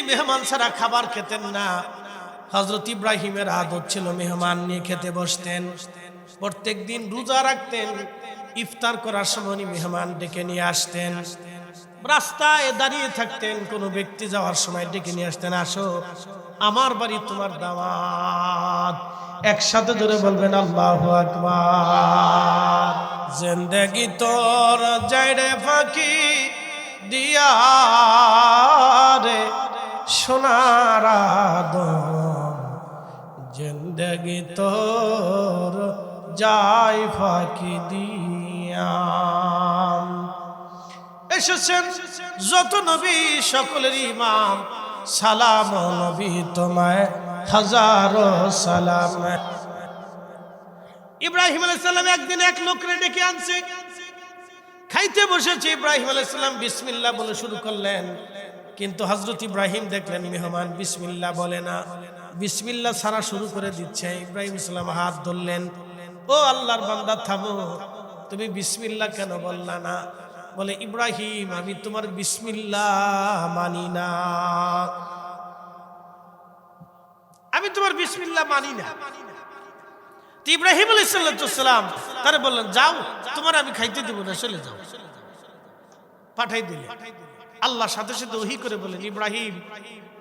মেহমান ছাড়া খাবার খেতেন না। হযরত ইব্রাহিমের আদত ছিল মেহমান নিয়ে খেতে বসতেন। প্রত্যেকদিন রোজা রাখতেন। ইফতার করার সময় মেহমান ডেকে নিয়ে আসতেন। রাস্তায় দাঁড়িয়ে থাকতেন, কোনো ব্যক্তি যাওয়ার সময় ডেকে নিয়ে আসতেন, আসো আমার বাড়ি, তোমার দাওয়াত। একসাথে ধরে বলবেন আল্লাহু আকবার। জিন্দেগি তোর যাইরে ফাঁকি দিয়া রে সোনার আদম, জিন্দেগি তোর যাই ফাঁকি দিয়া। এসেছেন যত নবী সকলের ইমাম, সালাম নবী তোমায় হাজারো সালাম। ইব্রাহিম আলাইহিস সালাম একদিন এক লোকরে ডেকে আনছে, খাইতে বসেছে। ইব্রাহিম আলাইহিস সালাম বিসমিল্লাহ বলে শুরু করলেন, কিন্তু হযরত ইব্রাহিম দেখলেন মেহমান বিসমিল্লাহ বলে না, বিসমিল্লাহ ছাড়া শুরু করে দিচ্ছে। ইব্রাহিম সালাম হাত ধরলেন, ও আল্লাহর বান্দা থামো, তুমি বিসমিল্লাহ কেন বললা না? বলে, ইব্রাহিম আমি তোমার বিসমিল্লাহ মানি না, আমি তোমার বিসমিল্লাহ মানি না। ইব্রাহিম আলাইহিস সালাম তারে বললেন, যাও, তোমার আমি খাইতে দেব না, চলে যাও। পাঠাই দিলেন। আল্লাহ সাথে সাথে ওহী করে বলেন, ইব্রাহিম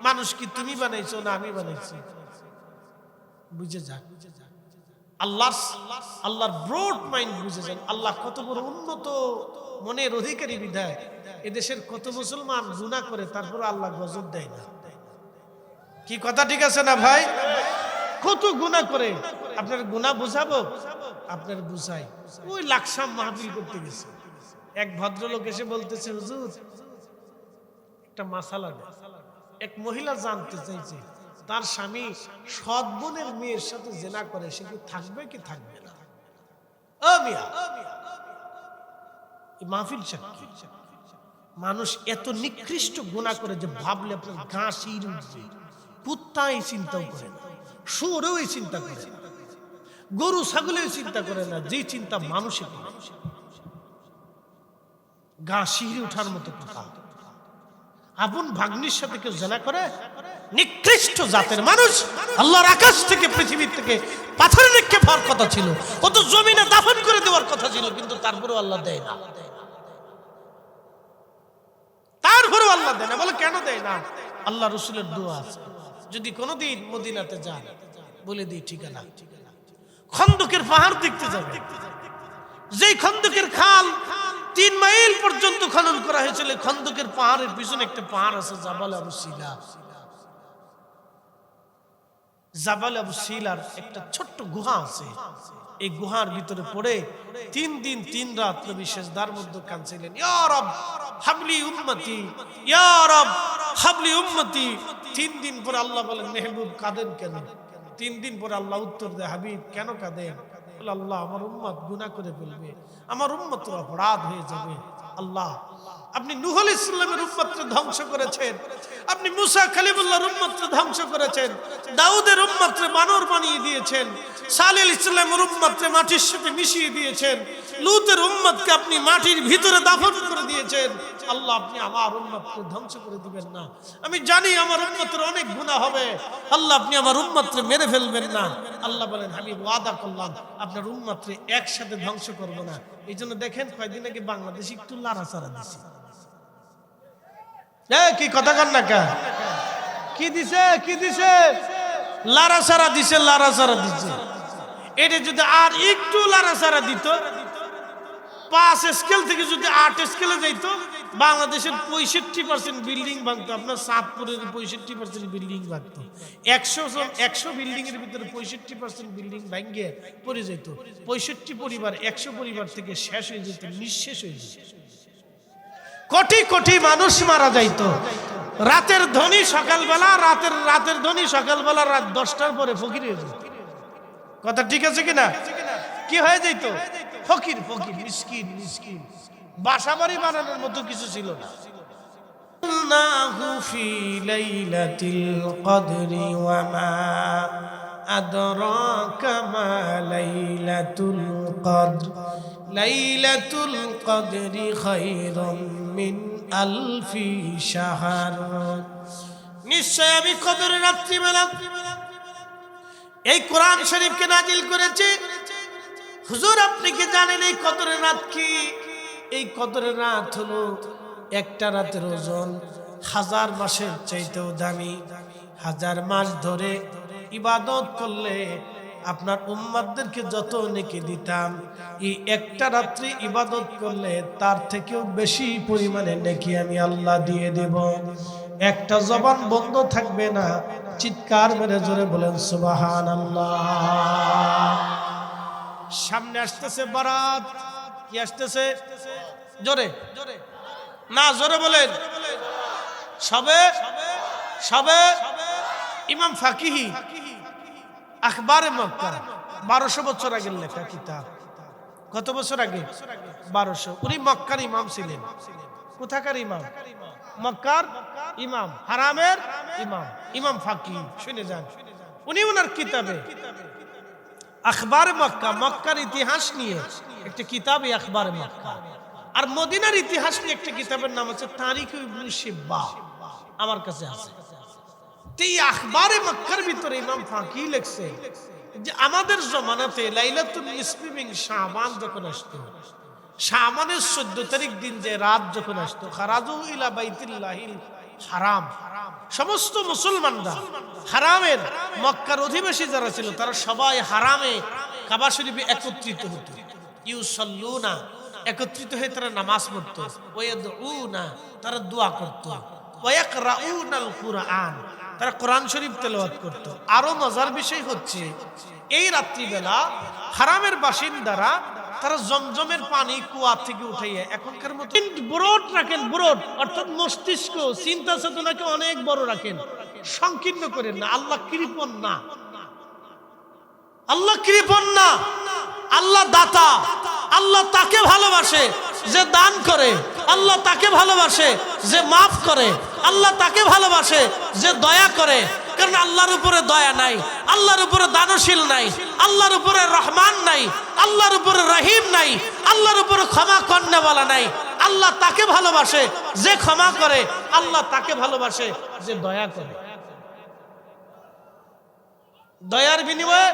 মানুষ কি তুমি বানাইছো না আমি বানাইছি? বুঝে যা। আল্লাহর ব্রড মাইন্ড বুঝে যান। আল্লাহ কত বড় উন্নত মনের অধিকারী বিধায় এদেশের কত মুসলমান গুনাহ করে, তারপর আল্লাহ গজব দেয় না। কি কথা ঠিক আছে না ভাই? কত গুনাহ করে, আপনার গুনাহ বুঝাবো, আপনার বুঝাই। ওই লাকসাম মাহফিল করতে গেছে, এক ভদ্রলোক এসে বলতেছে, হুজুর একটা মাসালা দেন। এক মহিলা জানতে চাইছে তার স্বামী সৎ বোনের মেয়ের সাথে জেনা করে, সে কি থাকবে কি থাকবে না? ও মিয়া, মাহফিল সাক্ষী। মানুষ এত নিকৃষ্ট গুনাহ করে যে ভাবলে আপনার গা শির উঠবে। কুত্তা এই চিন্তাও করে না, শুয়োরেও এই চিন্তা করে না, গরু ছাগলেও চিন্তা করে না, যে চিন্তা মানুষে করে। গা শির ওঠার মতো কথা। আপন ভাগ্নির সাথে কেউ জেনা করে, নিকৃষ্ট জাতের মানুষ। আল্লাহর আকাশ থেকে পৃথিবী থেকে পাথর নিক্ষেপ হওয়ার কথা ছিল, কত জমিনে দাফন করে দেওয়ার কথা ছিল, কিন্তু তারপরেও আল্লাহ দেয় না। তারপরেও আল্লাহ দেয় না। বলে কেন দেয় না? আল্লাহ রাসূলের দোয়া আছে, যদি কোনোদিন মদিনাতে যান বলে দিই ঠিকানা, খন্দকের পাহাড় দেখতে যাবে। যেই খন্দকের খাল 3 মাইল পর্যন্ত খনন করা হয়েছিল, খন্দকের পাহাড়ের পিছনে একটা পাহাড় আছে, জাবাল আবু সিলা। জাবাল আবু সিলার একটা ছোট্ট গুহা আছে। এই গুহার ভিতরে পড়ে 3 দিন 3 রাত নবী সিজদার মধ্যে কাঁদছিলেন, ইয়া রব হাবলি উম্মতি, ইয়া রব হাবলি উম্মতি। 3 দিন পরে আল্লাহ বলেন, মেহবুব কাঁদেন কেন? 3 দিন পরে আল্লাহ উত্তর দেয়, হাবিব কেন কাঁদেন? বলে, আল্লাহ আমার উম্মত গুনাহ করে ফেলবে, আমার উম্মতের অপরাধ হয়ে যাবে। আল্লাহ আপনি নূহ আলাইহিস সালামের উম্মতকে ধ্বংস করেছেন, আপনি মুসা কালিমুল্লাহর উম্মতকে ধ্বংস করেছেন, দাউদের উম্মতকে বানর বানিয়ে দিয়েছেন, সালেহ আলাইহিস সালামের উম্মতকে মাটির সাথে মিশিয়ে দিয়েছেন, লূতের উম্মতকে আপনি মাটির ভিতরে দাফন করে দিয়েছেন। আল্লাহ আপনি আমার উম্মতকে ধ্বংস করে দিবেন না। আমি জানি আমার উম্মতের অনেক গুনাহ হবে, আল্লাহ আপনি আমার উম্মতকে মেরে ফেলবেন না। আল্লাহ বলেন, হাবিব ওয়াদা করলাম আপনার উম্মতকে একসাথে ধ্বংস করব না। এই জন্য দেখেন কয়েকদিন আগে বাংলাদেশ একটু লাড়াচাড়া দিছে। কি কথা কন না কা? কি দিছে? কি দিছে? লাড়াচাড়া দিছে, লাড়াচাড়া দিছে। এটা যদি আর একটু লাড়াচাড়া দিত, 5 স্কেল থেকে যদি 8 স্কেলে যাইতো, বাংলাদেশের 65% বিল্ডিং ভাঙতো। আপনার চাঁদপুরের 65% বিল্ডিং ভাঙতো। 100 বিল্ডিং এর ভিতরে 65% বিল্ডিং ভাঙিয়ে পড়ে যেত। 65 পরিবার 100 পরিবার থেকে শেষ হয়ে যেত, নিঃশেষ হয়ে যেত। কোটি কোটি মানুষ মারা যাইতো। রাতের ধ্বনি সকালবেলা, রাতের ধ্বনি সকালবেলা, রাত 10টার পরে ফকির হয়ে যেত। কথা ঠিক আছে কিনা? কি হয়ে যেত? ফকির ফকির, মিসকিন মিসকিন। বাসা বাড়ি বানানোর মতো কিছু ছিল না। ফি লাইলাতিল কদরি ওয়া মা আদরাকা মা লাইলাতুল কদর, লাইলাতুল কদরি খায়রুম মিন আলফি শাহর। নিশ্চয় আমি কদরের রাত্রিবেলা এই কোরআন শরীফকে নাজিল করেছি। হুজুর আপনি কি জানেন এই কদরের রাত কি? এই কদরের রাত হলো একটা রাতের ওজন 1000 মাসের চাইতেও দামি। 1000 মাস ধরে ইবাদত করলে আপনার উম্মতদেরকে যত নেকি দিতাম, এই একটা রাত্রি ইবাদত করলে তার থেকেও বেশি পরিমাণে নেকি আমি আল্লাহ দিয়ে দেব। একটা জবান বন্ধ থাকবে না। চিৎকার মেরে জোরে বলেন সুবহানাল্লাহ। সামনে আসতেছে বারাত। কি আসতেছে? জোরে না, জোরে বলেন। সবে ইমাম ফাকিহি আখবারে মক্কা 1200 বছর আগে লেখা কিতাব। কত বছর আগে? 1200। উনি মক্কার ইমাম ছিলেন। কোথাকার ইমাম? মক্কার ইমাম, হারামের ইমাম, ইমাম ফাকিহ। শুনে যান, উনি ওনার কিতাবে আখবারে মক্কা, মক্কার ইতিহাস নিয়ে একটা কিতাব, আখবারে মক্কা। আর মদিনার ইতিহাস নিয়ে একটা কিতাবের নাম হচ্ছে তারিখ ইবনে শিব্বা, আমার কাছে আছে। এই আখবারে মক্কার ভিতরে ইমাম ফাকিহ লিখছে যে আমাদের জমানাতে লাইলাতুল নিসফি মিন শাবান যখন আসতো, শাবানের 14 তারিখ দিন যে রাত যখন আসতো, খারাজু ইলা বাইতুল্লাহিল হারাম, সমস্ত মুসলমানরা হারামের মক্কার অধিবাসী যারা ছিল তারা সবাই হারামে কাবা শরীফে একত্রিত হতো। ইউসাল্লুনা, একত্রিত হয়ে তারা নামাজ পড়তো। ওয়ায়াদউনা, তারা দোয়া করত। ওয়ায়াকরাউনাল কুরআন, তারা কোরআন শরীফ তেলাওয়াত করত। আরো মজার বিষয় হচ্ছে এই রাত্রিবেলা হারামের বাসিন্দারা তারা জমজমের পানি কুয়া থেকে উঠাইয়া এখনকার মতো ব্রড রাখেন। ব্রড অর্থাৎ মস্তিষ্ক, চিন্তা চেতনাকে অনেক বড় রাখেন, সংকীর্ণ করেন না। আল্লাহ কৃপণ না, আল্লাহ কৃপণ না, আল্লাহ দাতা। আল্লাহ তাকে ভালোবাসে যে দান করে, আল্লাহ তাকে ভালোবাসে যে মাফ করে, আল্লাহ তাকে ভালোবাসে যে দয়া করে। কারণ আল্লাহর উপরে দয়া নাই, আল্লাহর উপরে দানশীল নাই, আল্লাহর উপরে রহমান নাই, আল্লাহর উপরে রহিম নাই, আল্লাহর উপরে ক্ষমা করনেওয়ালা নাই। আল্লাহ তাকে ভালোবাসে যে ক্ষমা করে, আল্লাহ তাকে ভালোবাসে যে দয়া করে। দয়ার বিনিময়ে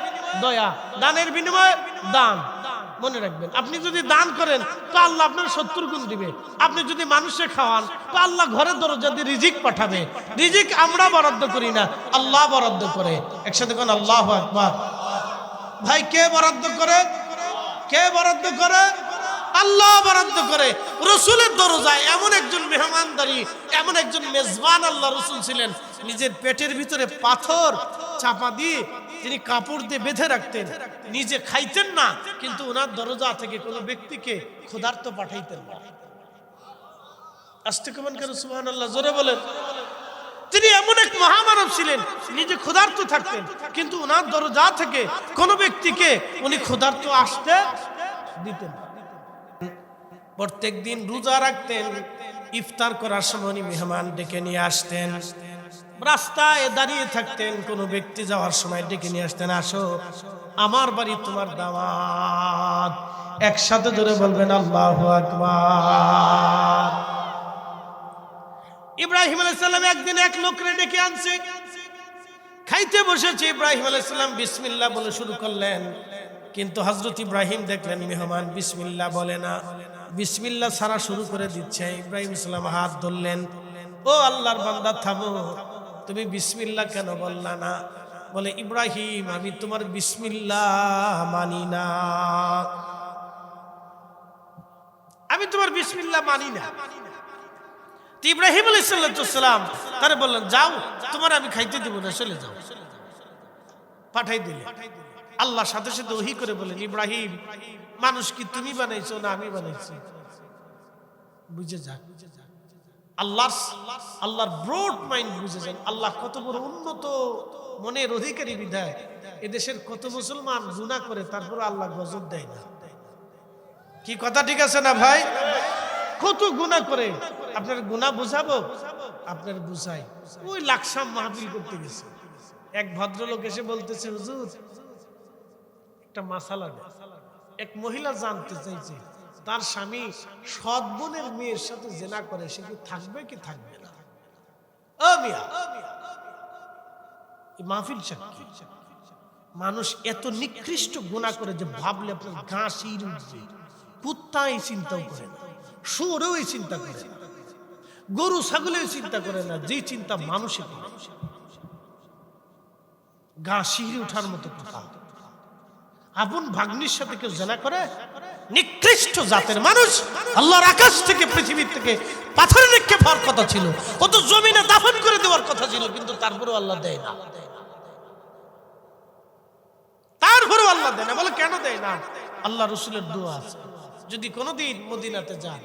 দয়া, দানের বিনিময়ে দান। মনে রাখবেন, আপনি যদি দান করেন তো আল্লাহ আপনার 70 গুণ দিবে। আপনি যদি মানুষে খাওয়ান তো আল্লাহ ঘরের দরজা দিয়ে রিজিক পাঠাবে। রিজিক আমরা বরাদ্দ করি না, আল্লাহ বরাদ্দ করে। একসাথে কোন আল্লাহু আকবার। ভাই কে বরাদ্দ করে? কে বরাদ্দ করে? আল্লাহ বরাদ্দ করে। রসুলের দরজায় এমন একজন মেহমানদারি, এমন একজন মেজবান আল্লাহ রসুল ছিলেন, নিজের পেটের ভিতরে পাথর চাপা দিয়ে তিনি কাপড় দিয়ে বেঁধে রাখতেন, নিজে খাইতেন না, কিন্তু ওনার দরজা থেকে কোনো ব্যক্তিকে ক্ষুধার্ত পাঠাইতেন না। আস্তে কমান কেন সুবহানাল্লাহ, জোরে বলেন। তিনি এমন এক মহামানব ছিলেন, নিজে ক্ষুধার্ত থাকতেন, কিন্তু ওনার দরজা থেকে কোনো ব্যক্তিকে উনি ক্ষুধার্ত আসতে দিতেন। প্রত্যেক দিন রোজা রাখতেন, ইফতার করার সময় উনি মেহমান ডেকে নিয়ে আসতেন। রাস্তায় দাঁড়িয়ে থাকতেন, কোনো ব্যক্তি যাওয়ার সময় ডেকে নিয়ে আসতেন, আসো আমার বাড়ি, তোমার দাওয়াত। একসাথে ধরে বলবেন আল্লাহু আকবার। ইব্রাহিম আলাইহিস সালাম একদিন এক লোকরে ডেকে আনছে, খাইতে বসেছে। ইব্রাহিম আলাইহিস সালাম বিসমিল্লাহ বলে শুরু করলেন, কিন্তু হযরত ইব্রাহিম দেখলেন মেহমান বিসমিল্লাহ বলে না, বিসমিল্লাহ ছাড়া শুরু করে দিচ্ছে। ইব্রাহিম সালাম হাত ধরলেন, ও আল্লাহর বান্দা থামো, তুমি বিসমিল্লাহ কেন বললা না? বলে, ইব্রাহিম আমি তোমার বিসমিল্লাহ মানি না, আমি তোমার বিসমিল্লাহ মানি না। ইব্রাহিম আলাইহিস সালাম তারে বললেন, যাও, তোমার আমি খাইতে দিব না, চলে যাও। পাঠাই দিলেন। আল্লাহ সাথে সাথে ওহী করে বলেন, ইব্রাহিম মানুষ কি তুমি বানাইছো না আমি বানাইছি? বুঝে যাক। আল্লাহর ব্রড মাইন্ড বুঝে যান। আল্লাহ কত বড় উন্নত মনের অধিকারী বিধায় এদেশের কত মুসলমান গুনাহ করে, তারপর আল্লাহ গজব দেয় না। কি কথা ঠিক আছে না ভাই? কত গুনাহ করে, আপনার গুনাহ বুঝাবো, আপনার বুঝাই। ওই লাকসাম মাহফিল করতে গেছে, এক ভদ্রলোক এসে বলতেছে, হুজুর একটা মাসালা দেন। এক মহিলা জানতে চাইছে তার স্বামী সৎ বোনের মেয়ের সাথে জেনা করে, সে কি থাকবে কি থাকবে না? ও মিয়া, মাহফিল সাক্ষী। মানুষ এত নিকৃষ্ট গুনাহ করে যে ভাবলে আপনার গা শির উঠবে। কুত্তা এই চিন্তাও করে না, শুয়োরেও এই চিন্তা করে না, গরু ছাগলেও চিন্তা করে না, যে চিন্তা মানুষে করে। গা শিহরে ওঠার মতো কথা। আপন ভাগ্নির সাথে কেউ জেনা করে, নিকৃষ্ট জাতের মানুষ। আল্লাহর আকাশ থেকে পৃথিবীর থেকে পাথর নিক্ষেপ হওয়ার কথা ছিল, কত জমিনে দাফন করে দেওয়ার কথা ছিল, কিন্তু তারপরেও আল্লাহ দেয় না। তারপরেও আল্লাহ দেয় না। বলে কেন দেয় না? আল্লাহ রসুলের দোয়া আছে, যদি কোনোদিন মদিনাতে যান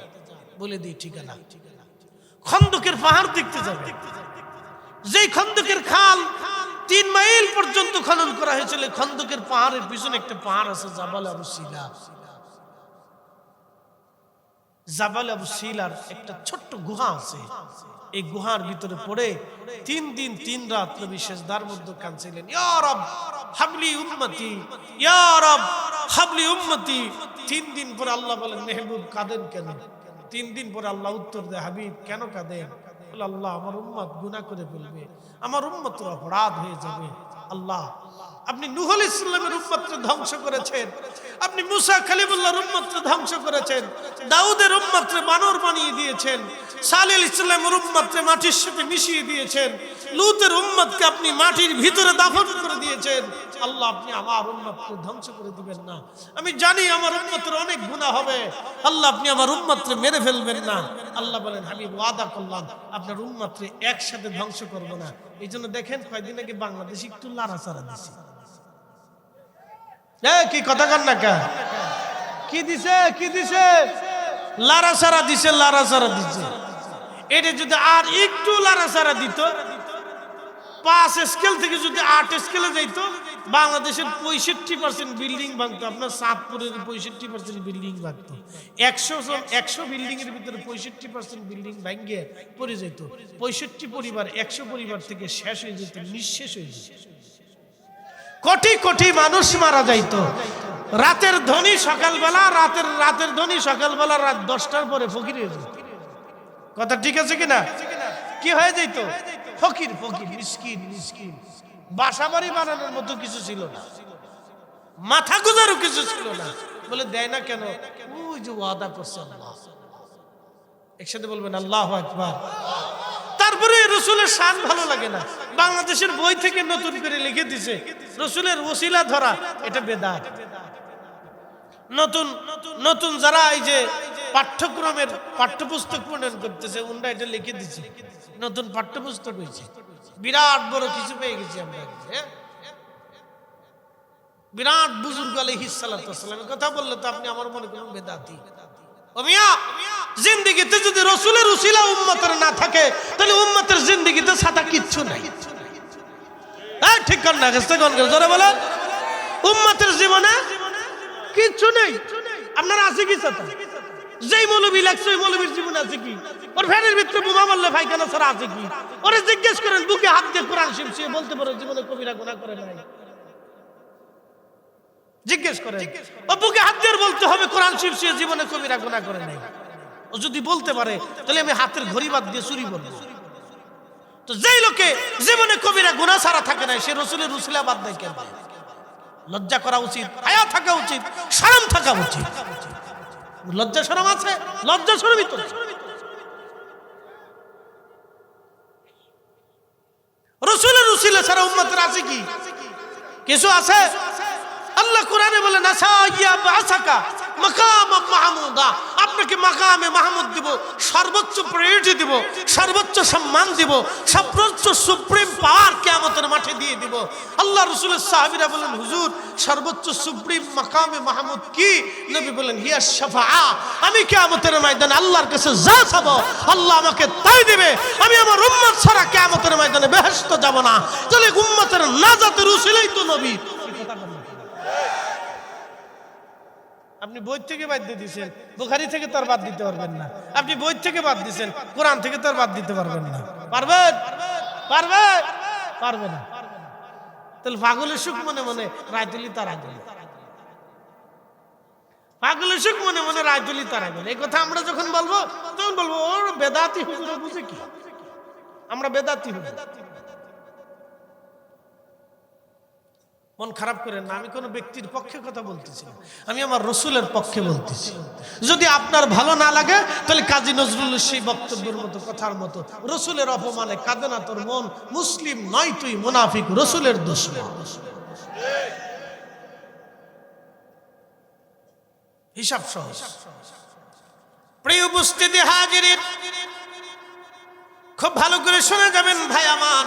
বলে দিই ঠিকানা। খন্দকের পাহাড় দেখতে যাবে, যেই খন্দকের খাল 3 মাইল পর্যন্ত খনন করা হয়েছিল, খন্দকের পাহাড়ের পিছনে একটা পাহাড় আছে, জাবাল আবু সিলা। জাবাল আবু সিলার একটা ছোট্ট গুহা আছে। এই গুহার ভিতরে পড়ে 3 দিন 3 রাত নবী সিজদার মধ্যে কাঁদছিলেন, ইয়া রব হাবলি উম্মতি, ইয়া রব হাবলি উম্মতি। 3 দিন পরে আল্লাহ বলেন, মেহবুব কাঁদেন কেন? 3 দিন পরে আল্লাহ উত্তর দেয়, হাবিব কেন কাঁদেন? বলে, আল্লাহ আমার উম্মত গুনাহ করে ফেলবে, আমার উম্মতের অপরাধ হয়ে যাবে। আল্লাহ আপনি নূহ আলাইহিস সালামের উম্মতকে ধ্বংস করেছেন, আপনি মুসা কালিমুল্লাহর উম্মতকে ধ্বংস করেছেন, দাউদের উম্মতকে বানর বানিয়ে দিয়েছেন, সালেহ আলাইহিস সালামের উম্মতকে মাটির সাথে মিশিয়ে দিয়েছেন, লূতের উম্মতকে আপনি মাটির ভিতরে দাফন করে দিয়েছেন। আল্লাহ আপনি আমার উম্মতকে ধ্বংস করে দিবেন না। আমি জানি আমার উম্মতের অনেক গুনাহ হবে, আল্লাহ আপনি আমার উম্মতকে মেরে ফেলবেন না। আল্লাহ বলেন, হাবিব ওয়াদা করলাম আপনার উম্মতকে একসাথে ধ্বংস করব না। এই জন্য দেখেন কয়েকদিন আগে বাংলাদেশ একটু লাড়াচাড়া দিছে। কি কথা কন না কা? কি দিছে? কি দিছে? লাড়াচাড়া দিছে, লাড়াচাড়া দিছে। এটা যদি আর একটু লাড়াচাড়া দিত, 5 স্কেল থেকে যদি 8 স্কেলে যাইত, বাংলাদেশের 65% বিল্ডিং ভাঙতো। আপনার চাঁদপুরের 65% বিল্ডিং ভাঙতো। 100 বিল্ডিং এর ভিতরে 65% বিল্ডিং ভাঙিয়ে পড়ে যেত। 65 পরিবার 100 পরিবার থেকে শেষ হয়ে যেত, নিঃশেষ হয়ে যেত। কোটি কোটি মানুষ মারা যাইতো। রাতের ধ্বনি সকালবেলা, রাতের ধ্বনি সকালবেলা, রাত 10টার পরে ফকির হয়ে যেত। কথা ঠিক আছে কিনা? কি হয়ে যেত? ফকির ফকির, মিসকিন মিসকিন। বাসা বাড়ি বানানোর মতো কিছু ছিল না, মাথা গুজারও কিছু ছিল না। বলে দেয় না কেন? ওই যে ওয়াদা করছে আল্লাহ। একসাথে বলবেন আল্লাহু আকবার। তারপরে রসুলের শান ভালো লাগে না, বাংলাদেশের বই থেকে নতুন করে লিখে দিছে রসুলের ওসিলা ধরা, এটা বেদাত। নতুন নতুন যারা এই যে পাঠ্যক্রমের পাঠ্যপুস্তক প্রণয়ন করতেছে, উনরা এটা লিখে দিচ্ছে, নতুন পাঠ্যপুস্তক হয়েছে। বিরাট বড় কিছু পেয়ে গেছি আমরা। বিরাট বুজুর্গ আলাইহিস সালাতু ওয়াস সালামের কথা বললে তো আপনি আমার মনে করেন বেদাতি। ও মিয়া, জিন্দেগিতে যদি রসুলের উসিলা উম্মতের না থাকে, তাহলে উম্মতের জিন্দেগিতে ছাতা কিচ্ছু নাই। হ্যাঁ ঠিক কর না? জোরে বলেন। উম্মতের জীবনে কিচ্ছু নেই। আপনার আছে কি ছাতা? যেই মৌলবী লাগছে ওই মৌলবীর জীবনে আছে কি? ওর ফ্যানের ভিতরে বোমা মারলে পায়খানা ছাড়া আছে কি? ওরে জিজ্ঞেস করেন, বুকে হাত দিয়ে কোরআন শিখছে, বলতে পারে জীবনে কবিরা গুনাহ করে নাই। জিজ্ঞেস করেন, ও বুকে হাত দিয়ে বলতে হবে কোরআন শিখছে, জীবনে কবিরা গুনাহ করে নাই। ও যদি বলতে পারে, তাহলে আমি হাতের ঘড়ি বাদ দিয়ে চুরি করব। তো যেই লোকে জীবনে কবিরা গুনাহ ছাড়া থাকে না, সে রসুলের উসিলা বাদ দেয় কেন? লজ্জা করা উচিত, হায়া থাকা উচিত, শরম থাকা উচিত। লজ্জা শরম আছে? লজ্জা শরমই তো। রসুলের উসিলা ছাড়া উম্মতের আছে কি? কিছু আছে? আল্লাহ কোরআনে বলে আপনাকে মাকামে মাহমুদ দিব, সর্বোচ্চ প্রায়োরিটি দিব, সর্বোচ্চ সম্মান দিব, সর্বোচ্চ সুপ্রিম পাওয়ার কিয়ামতের মাঠে দিয়ে দিব। আল্লাহ রাসূলের সাহাবীরা বলেন, হুজুর সর্বোচ্চ সুপ্রিম মাকামে মাহমুদ কি? নবী বলেন, হিয়া শাফাআ। আমি কিয়ামতের ময়দানে আল্লাহর কাছে যা চাবো আল্লাহ আমাকে তাই দিবে। আমি আমার উম্মত ছাড়া কিয়ামতের ময়দানে বেহেশত যাব না। তাহলে উম্মতের নাজাতের উসিলাই তো নবী। আপনি বই থেকে বাদ দিয়ে দিয়েছেন, বুখারী থেকে তো আর বাদ দিতে পারবেন না। আপনি বই থেকে বাদ দিয়েছেন, কোরআন থেকে তো আর বাদ দিতে পারবেন না। পারবেন? পারবেন? পারবে না। তাহলে পাগলের সুখ মনে মনে রায়তুলি তার আগুন, পাগলের সুখ মনে মনে রায়তুলি তার আগুন। এই কথা আমরা যখন বলবো তখন বলবো, ওর বেদাতি হুজুর বুঝে কি? আমরা বেদাতি হুজুর। মন খারাপ করেন না, আমি কোনো ব্যক্তির পক্ষে কথা বলতেছি না, আমি আমার রসুলের পক্ষে বলতেছি। যদি আপনার ভালো না লাগে তাহলে কাজী নজরুলের সেই বক্তব্যের মতো কথার মতো রসুলের অপমানে কাঁদে না তোর মন, মুসলিম নয় তুই মুনাফিক, রসুলের দুশমন। হিসাব সহজ। প্রিয় উপস্থিতি হাজির, খুব ভালো করে শুনে যাবেন ভাই আমার,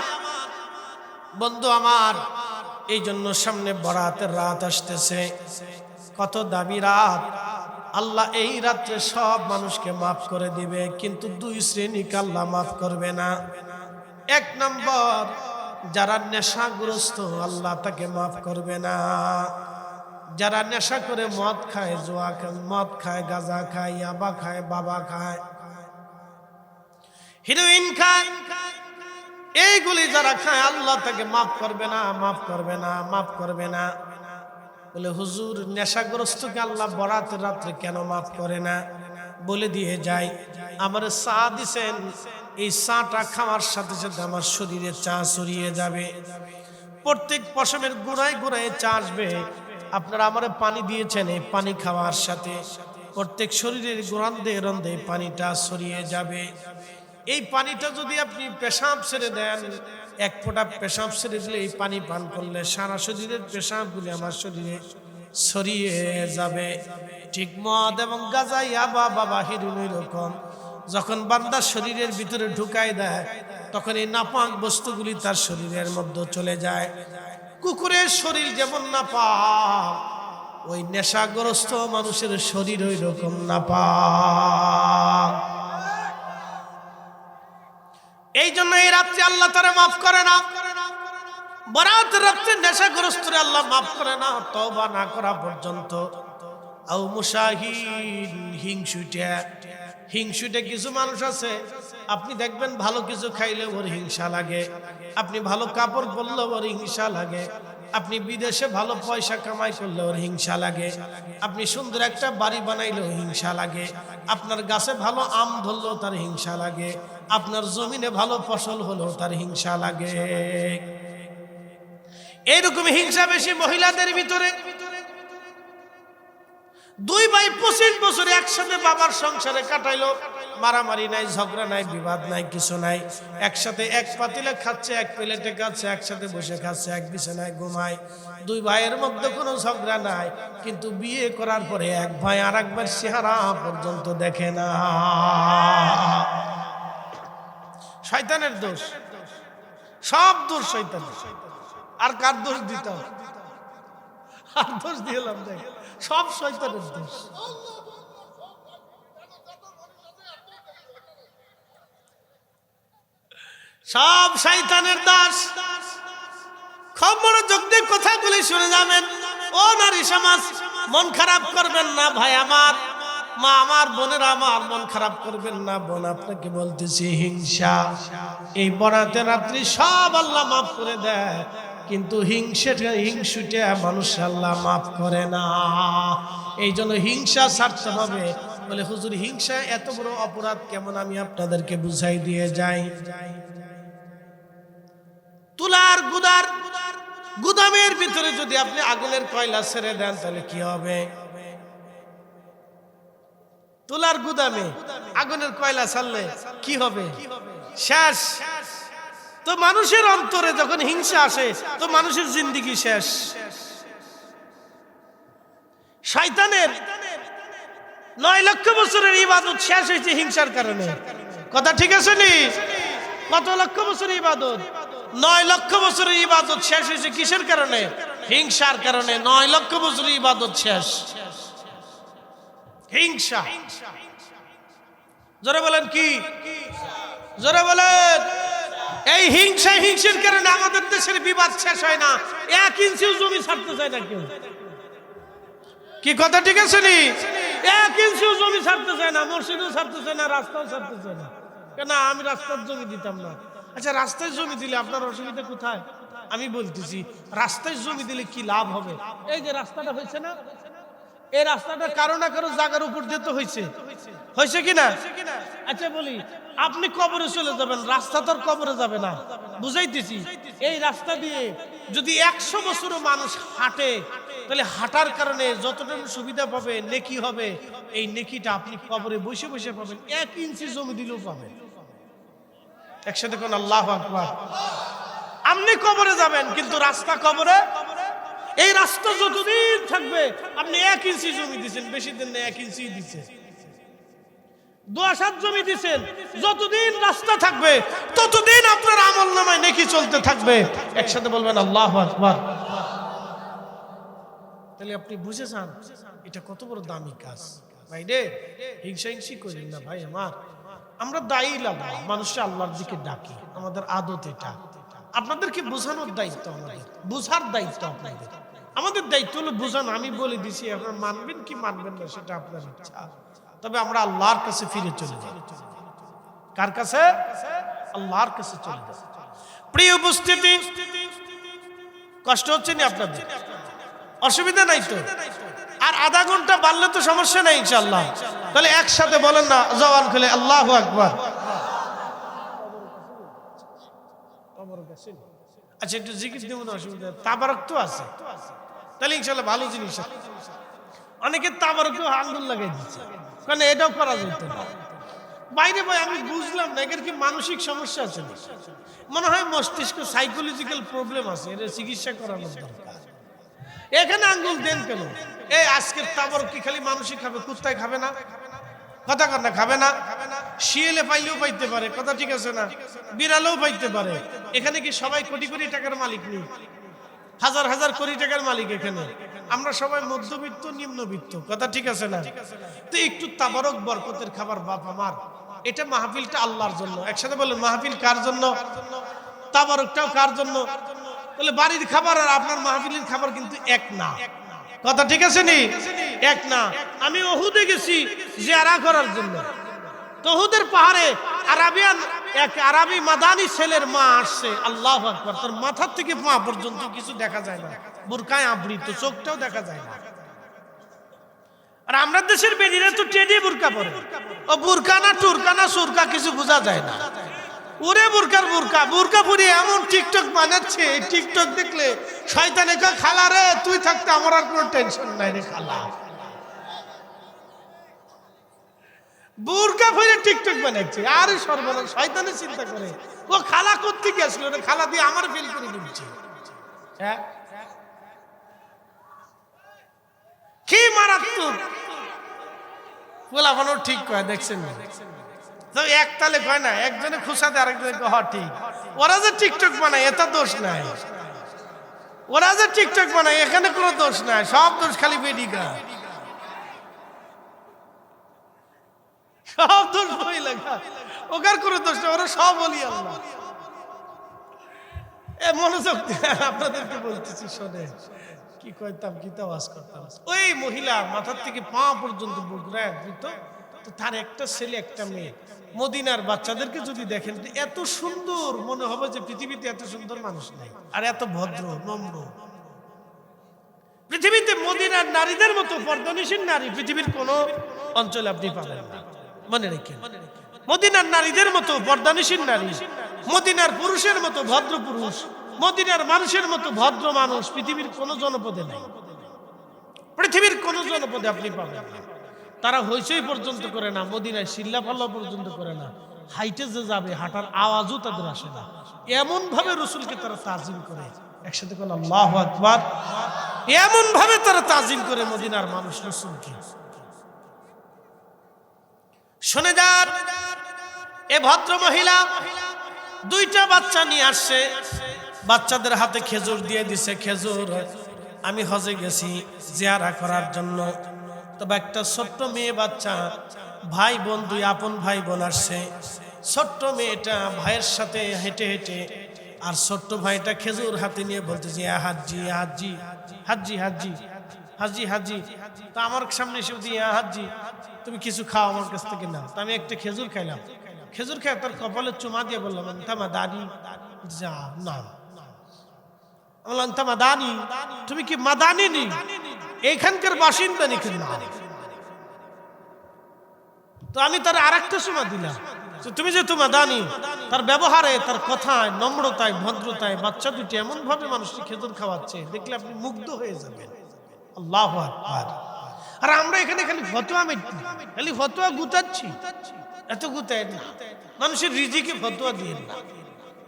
বন্ধু আমার। এই জন্য সামনে বরাতের রাত আসতেছে, কত দামি রাত। আল্লাহ এই রাত্রে সব মানুষকে মাফ করে দিবে, কিন্তু দুই শ্রেণীকে আল্লাহ মাফ করবে না। এক নম্বর, যারা নেশাগ্রস্ত আল্লাহ তাকে মাফ করবে না। যারা নেশা করে মদ খায়, জুয়া খায়, মদ খায়, গাঁজা খায়, ইয়াবা খায়, বাবা খায়, হিরোইন খায়, এইগুলি যারা খায় আল্লাহ তাকে মাফ করবে না, মাফ করবে না, মাফ করবে না। বলে হুজুর নেশাগ্রস্তকে আল্লাহ বরাতের রাত্রে কেন মাফ করে না? বলে দিয়ে যাই, আমার চা দিছেন, এই চাটা খাওয়ার সাথে সাথে আমার শরীরে চা ছড়িয়ে যাবে, প্রত্যেক পশমের গোড়ায় গোড়ায় চা আসবে। আপনারা আমারে পানি দিয়েছেন, এই পানি খাওয়ার সাথে প্রত্যেক শরীরের গোড়ান্দে রন্দে পানিটা ছড়িয়ে যাবে। এই পানিটা যদি আপনি পেশাব ছেড়ে দেন, এক ফোঁটা পেশাব ছেড়ে দিলে এই পানি পান করলে সারা শরীরের পেশাবগুলি আমার শরীরে ছড়িয়ে যাবে। ঠিক মদ এবং গাঁজা, ইয়াবা, বাবা, হিরোইন এরকম যখন বান্দার শরীরের ভিতরে ঢুকাই দেয়, তখন এই নাপাক বস্তুগুলি তার শরীরের মধ্যে চলে যায়। কুকুরের শরীর যেমন নাপাক, ওই নেশাগ্রস্ত মানুষের শরীর ওই রকম নাপাক। এই জন্য এই রাত্রে আল্লাহ তারা মাফ করে না। বরাত রাত্রে নেশাগ্রস্তরে আল্লাহ মাফ করে না তওবা না করা পর্যন্ত। আও মুশাহিন, হিংসুটে কিছু মানুষ আছে, আপনি দেখবেন ভালো কিছু খাইলে ওর হিংসা লাগে, আপনি ভালো কাপড় পরলে ওর হিংসা লাগে, আপনি বিদেশে ভালো পয়সা কামাই করলে ওর হিংসা লাগে, আপনি সুন্দর একটা বাড়ি বানাইলেও হিংসা লাগে, আপনার গাছে ভালো আম ধরলেও তার হিংসা লাগে, আপনার জমিনে ভালো ফসল হলেও তার হিংসা লাগে। এইরকম হিংসা বেশি মহিলাদের ভিতরে। দুই ভাই 25 বছর একসাথে বাবার সংসারে কাটাইলো, মারামারি নাই, ঝগড়া নাই, বিবাদ নাই, কিছু নাই, একসাথে এক পাতিলে খাচ্ছে, এক প্লেটে খাচ্ছে, একসাথে বসে খাচ্ছে, এক বিছানায় ঘুমায়, দুই ভাইয়ের মধ্যে কোনো ঝগড়া নাই। কিন্তু বিয়ে করার পরে এক ভাই আর একবার চেহারা পর্যন্ত দেখে না। শয়তানের দোষ, সব দোষ শয়তানের। আর কার দোষ দিতাম? আর দোষ দিয়ে লাভ নাই, সব শয়তানের দোষ। সব শয়তানের দাস। খুব মনোযোগ দিয়ে কথাগুলি শুনে যাবেন। ও নারী সমাজ, মন খারাপ করবেন না ভাই আমার, মা আমার, বোনেরা আমার, মন খারাপ করবেন না। বোন আপনাকে বলতেছি, হিংসা এই বরাতে রাত্রি সব আল্লাহ মাফ করে দেয়, কিন্তু হিংসুটে মানুষ আল্লাহ মাফ করে না। এই জন্য হিংসা ছাড়তে হবে। বলে হুজুর হিংসা এত বড় অপরাধ কেমন? আমি আপনাদেরকে বুঝাই দিয়ে যাই। তুলার গুদামের ভিতরে যদি আপনি আগুনের কয়লা ছেড়ে দেন তাহলে কি হবে? তুলার গুদামে আগুনের কয়লা ছাড়লে কি হবে? শেষ। তো মানুষের অন্তরে যখন হিংসা আসে তো মানুষের জিন্দেগি শেষ। শয়তানের 9 লক্ষ বছরের ইবাদত শেষ হয়েছে হিংসার কারণে। কথা ঠিক আছে নি? কত লক্ষ বছরের ইবাদত? 9 লক্ষ বছরের ইবাদত শেষ হয়েছে কিসের কারণে? হিংসার কারণে। 9 লক্ষ বছরের ইবাদত শেষ হিংসা। জোরে বলেন কি? জোরে বলেন। এই হিংসার কারণে আমাদের দেশের বিবাদ শেষ হয় না। 1 ইঞ্চিও জমি ছাড়তে চায় না কেউ। কি কথা ঠিক আছে নি? 1 ইঞ্চিও জমি ছাড়তে চায় না, মসজিদও ছাড়তে চায় না, রাস্তাও ছাড়তে চায় না। কেন? আমি রাস্তার জমি দিতাম না। আচ্ছা, রাস্তায় জমি দিলে আপনার অসুবিধা কোথায়? আমি বলতেছি, রাস্তায় জমি দিলে কি লাভ হবে? এই যে রাস্তাটা হয়েছে না, এই রাস্তাটা কারো না কারো জায়গার উপর দিয়ে তো হয়েছে কিনা? আচ্ছা বলি, আপনি কবরে চলে যাবেন, রাস্তা তো কবরে যাবে না। বুঝাইতেছি, এই রাস্তা দিয়ে যদি 100 বছরও মানুষ হাঁটে, তাহলে হাঁটার কারণে যতটুকু সুবিধা পাবে, নেকি হবে, এই নেকিটা আপনি কবরে বসে বসে পাবেন। 1 ইঞ্চি জমি দিলেও পাবেন। একসাথে কোন আল্লাহু আকবার। আপনি কবরে যাবেন, কিন্তু রাস্তা কবরে, এই রাস্তা যতদিন থাকবে, আপনি 1 ইঞ্চি জমি দিচ্ছেন, বেশি দিন না, 1 ইঞ্চি দিচ্ছেন, 2-7 জমি দিচ্ছেন, যতদিন রাস্তা থাকবে ততদিন আপনার আমল নামায় নেকি চলতে থাকবে। একসাথে বলবেন আল্লাহু আকবার। তাহলে আপনি বুঝে যান এটা কত বড় দামি কাজ। ভাই রে, হিংসা হিংসি করেন না ভাই আমার। আমরা দায়ী আল্লাহ, মানুষকে আল্লাহর দিকে ডাকি, আমাদের আদত এটা। আপনাদেরকে বোঝানোর দায়িত্ব আমাদের, বুঝার দায়িত্ব আপনাদের। আমাদের দায়িত্ব হলো বোঝানো। আমি বলে দিছি, আপনারা মানবেন কি মানবেন না সেটা আপনার ইচ্ছা, তবে আমরা আল্লাহর কাছে ফিরে চলে যাই। কার কাছে? আল্লাহর কাছে চলে যাই। প্রিয় উপস্থিতি, কষ্ট হচ্ছে না আপনাদের? অসুবিধা নাই তো? আর আধা ঘন্টা বাড়লে তো সমস্যা নাই ইনশাআল্লাহ। তাহলে একসাথে বলেন না জবান খুলে আল্লাহু আকবার। আচ্ছা, একটু জিকির দেব না, অসুবিধা? তাবারক তো আছে, তাহলে ইনশাআল্লাহ ভালো জিনিস। অনেকে তাবারকে আঙ্গুল লাগাই দিচ্ছে, কারণ এটাও করা যেত না। বাইরে ভাই আমি বুঝলাম না, এর কি মানসিক সমস্যা আছে? মনে হয় মস্তিষ্ক সাইকোলজিক্যাল প্রবলেম আছে, এর চিকিৎসা করানোর দরকার। এখানে আঙ্গুল দেন কেন? এই আজকের তাবারক কি খালি মানুষই খাবে? কুত্তায় খাবে না? কথা কর না, খাবে না? শিয়ালে পাইলেও পাইতে পারে, কথা ঠিক আছে না? বিড়ালেও পাইতে পারে। এখানে কি সবাই কোটি কোটি টাকার মালিক নেই? হাজার হাজার কোটি টাকার মালিক এখানে। আমরা সবাই মধ্যবিত্ত, নিম্নবিত্ত, কথা ঠিক আছে না? তো একটু তাবারক বরকতের খাবার বাপ আমার, এটা মাহফিলটা আল্লাহর জন্য। একসাথে বলেন, মাহফিল কার জন্য? তাবারকটাও কার জন্য? বলে বাড়ির খাবার আর আপনার মাহফিলের খাবার কিন্তু এক না, কথা ঠিক আছে নি? এক না। আমি ওহুদে গেছি জিয়ারা করার জন্য। তো ওহুদের পাহাড়ে এক আরবি মাদানি ছেলের মা আসছে। আল্লাহু আকবার। তার মাথার থেকে পা পর্যন্ত কিছু দেখা যায় না, বোরকায় আবৃত, চোখটাও দেখা যায় না। আর আমরা দেশের বেদিরা তো টেডি বোরকা পরে, ও বোরকা না টুরকা না সুরকা কিছু বোঝা যায় না। ওরে বোরকার বোরকা, বোরকা পরে এমন টিকটক বানাচ্ছে, টিকটক দেখলে শয়তানে কয় খালা রে তুই থাকতে আমার আর কোনো টেনশন নাই রে খালা। বোরকা পরে টিকটক বানাচ্ছে, আরে সর্বনাশ, শয়তানে চিন্তা করে ও খালা করতে গেছিল রে, খালা দিয়ে আমার ফেল করে দিচ্ছে। হ্যাঁ, কি মারাত্মক বলা ঠিক কয়, দেখছেন না? তো এক তালে কয় না, একজনে খুশা দেয় আরেকজনে কয় ঠিক। ওরা যে টিকটক বানায় এটা দোষ নাই, ওরা যে টিকটক বানায় এখানে কোনো দোষ নাই, সব দোষ খালি বেডিকা, সব দোষ মহিলা, ওকার কোনো দোষ নাই, ওরা সব বলি আল্লাহ। এ মনোযোগ আপনাদেরকে বলতেছি, শোনে কি কইতাম, কি তাওয়াজ করতাম। ওই মহিলা মাথার থেকে পা পর্যন্ত বুকরায় দিত। তো তার একটা ছেলে একটা মেয়ে, মদিনার বাচ্চাদেরকে যদি দেখেন এত সুন্দর, মনে হবে যে পৃথিবীতে এত সুন্দর মানুষ নাই, আর এত ভদ্র নম্র। পৃথিবীতে মদিনার নারীদের মতো পর্দানিসীন নারী পৃথিবীর কোন অঞ্চলে আপনি পাবেন না, মনে রেখেন। মদিনার নারীদের মতো পর্দানিসীন নারী, মদিনার পুরুষের মতো ভদ্র পুরুষ, মদিনার মানুষের মতো ভদ্র মানুষ পৃথিবীর কোন জনপদে নাই, পৃথিবীর কোন জনপদে আপনি পাবেন না। তারা হইচই পর্যন্ত করে না, মদিনায় সিল্লা ফাল্লা পর্যন্ত করে না, হাইটে যে যাবে হাঁটার আওয়াজও তাদের আসে না। এমন ভাবে রসুলকে তারা তাজিম করে, একসাথে কোন আল্লাহু আকবার, এমন ভাবে তারা তাজিম করে মদিনার মানুষ রসুলকে। শুনে যান, এ ভদ্র মহিলা 2টা বাচ্চা নিয়ে আসছে, বাচ্চাদের হাতে খেজুর দিয়ে দিছে। খেজুর, আমি হজে গেছি জিয়ারা করার জন্য। তবে একটা ছোট্ট মেয়ে বাচ্চা, ভাই বোন 2 আপন ভাই বোন আসছে। ছোট্ট মেয়েটা ভাইয়ের সাথে হেঁটে হেঁটে, আর ছোট্ট ভাইটা খেজুর হাতে নিয়ে বলতেছে হাজি হাজি হাজি হাজি হাজি হাজি। তা আমার সামনে এসে বলছি হাজি তুমি কিছু খাও আমার কাছ থেকে নাও। তা আমি একটা খেজুর খাইলাম, খেজুর খাই তার কপালে চুমা দিয়ে বললাম তামা দানি যা না, বললাম তামা দানি তুমি কি মাদানি নি, এইখানকার বাসিন্দা নাকি? না। তো আমি তার আরেকটা চুমা দিলাম, তুমি যে মাদানী, তার ব্যবহারে, তার কথায়, নম্রতায়, ভদ্রতায় বাচ্চা দুটি এমন ভাবে মানুষকে খেজুর খাওয়াচ্ছে, দেখলে আপনি মুগ্ধ হয়ে যাবেন। আল্লাহু আকবার। আর আমরা এখানে খালি ফতোয়া গুতাচ্ছি। এত গুতায় না, মানুষের রিজিকে ফতোয়া দিয়ে না।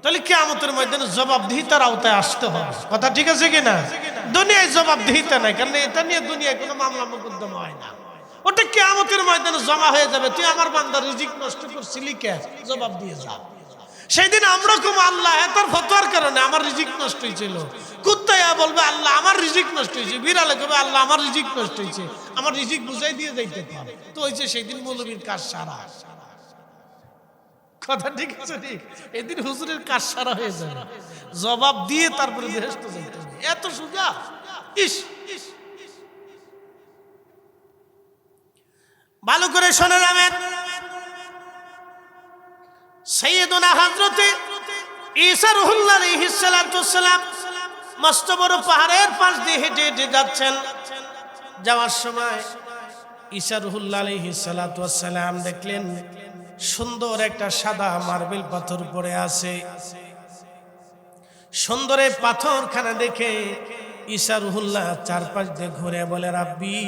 তাহলে কিয়ামতের ময়দানে জবাবদিহিতার আওতায় আসতে হবে। কথা ঠিক আছে কিনা? দুনিয়ায় জবাবদিহিতা নাই, কারণ এটা নিয়ে দুনিয়ায় কোনো মামলা মোকদ্দমা হয় না। ওটা কিয়ামতের ময়দানে জমা হয়ে যাবে। তুই আমার বান্দার রিজিক নষ্ট করছিলি কে? জবাব দিয়ে যা। সেই দিন আমরা কম আল্লাহ এত ফতোয়ার কারণে আমার রিজিক নষ্ট হয়েছিল। কুত্তায়া বলবে আল্লাহ আমার রিজিক নষ্ট হয়েছে, বিড়ালে কবে আল্লাহ আমার রিজিক নষ্ট হয়েছে, আমার রিজিক বুঝাই দিয়ে যাইতে পারে। তো হয়েছে সেই দিন মৌলবীর কাজ সারা। কথা ঠিক আছে? ঠিক এদিন হুজুরের কাজ সারা হয়ে যাবে, জবাব দিয়ে তারপরে বেহেশত যাইতে হবে। এত সোজা। ইস, ভালো করে শোনা যাবেন। সাইয়েদুনা হযরতে ঈসা রুহুল্লাহ আলাইহিস সালাতুস সালাম মস্ত বড় পাহাড়ের পাশ দিয়ে হেঁটে হেঁটে যাচ্ছেন। যাওয়ার সময় ঈসা রুহুল্লাহ আলাইহিস সালাতুস সালাম দেখলেন সুন্দর একটা সাদা মার্বেল পাথর পড়ে আছে। সুন্দর এই পাথরখানা দেখে ঈসা রুহুল্লাহ চারপাশ দিয়ে ঘুরে বলে, রাব্বি,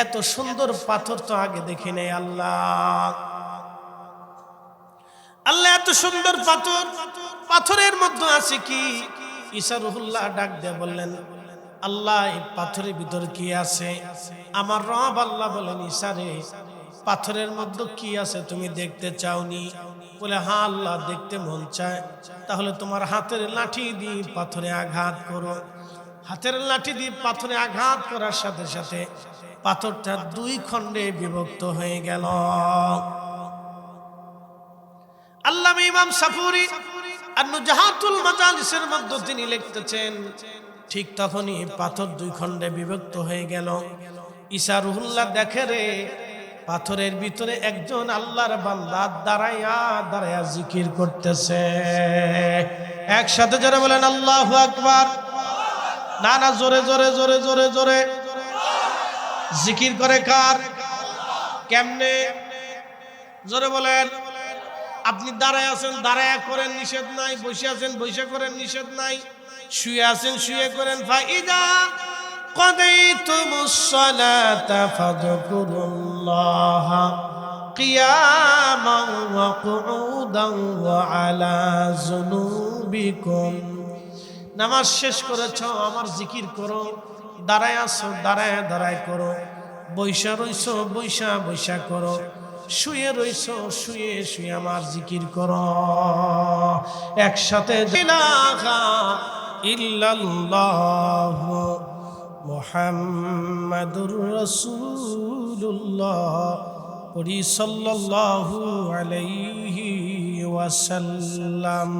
এত সুন্দর পাথর তো আগে দেখি নাই। আল্লাহ, আল্লাহ এত সুন্দর পাথর, পাথরের মধ্যে আছে কি? ঈসা রুহুল্লাহ ডাক দিয়ে বললেন, আল্লাহ এই পাথরের ভিতর কি আছে? আমার রব আল্লাহ বলেন, ঈসা রে, পাথরের মধ্যে কি আছে তুমি দেখতে চাওনি? বলে, হ্যাঁ আল্লাহ, দেখতে মন চায়। তাহলে তোমার হাতের লাঠি দিয়ে পাথরে আঘাত করো। হাতের লাঠি দিয়ে পাথরে আঘাত করার সাথে সাথে পাথরটা দুই খণ্ডে বিভক্ত হয়ে গেল। আল্লামা ইমাম সাফুরি আন-নুজহাতুল মাজালিসের মধ্যে তিনি লিখতেছেন, ঠিক তখনই পাথর দুই খণ্ডে বিভক্ত হয়ে গেল। ঈসা রুহুল্লাহ দেখে রে, পাথরের ভিতরে একজন আল্লাহর বান্দা দাঁড়ায়া দাঁড়ায়া জিকির করতেছে। একসাথে জোরে বলেন আল্লাহু আকবার। না না, জোরে জোরে জোরে জোরে জোরে। জিকির করে কার? কেমনে? জোরে বলেন। আপনি দাঁড়ায় আছেন, দাঁড়ায়া করেন, নিষেধ নাই। বসে আছেন, বসে করেন, নিষেধ নাই। শুয়ে আছেন, শুয়ে করেন। ফাইদা قضيتم الصلاة فاذكروا الله قياما وقعودا وعلى جنوبكم নামাজ শেষ করেছো, আমার জিকির করো। দাঁড়ায় আছো, দাঁড়ায় দাঁড়ায় করো। বৈশা রইছো, বৈশা বৈশা করো। শুয়ে রইছো, শুয়ে শুয়ে আমার জিকির করো। একসাথে ইলাহা ইল্লাল্লাহু মুহাম্মাদুর রাসূলুল্লাহ পড়ি সাল্লাল্লাহু আলাইহি ওয়াসাল্লাম।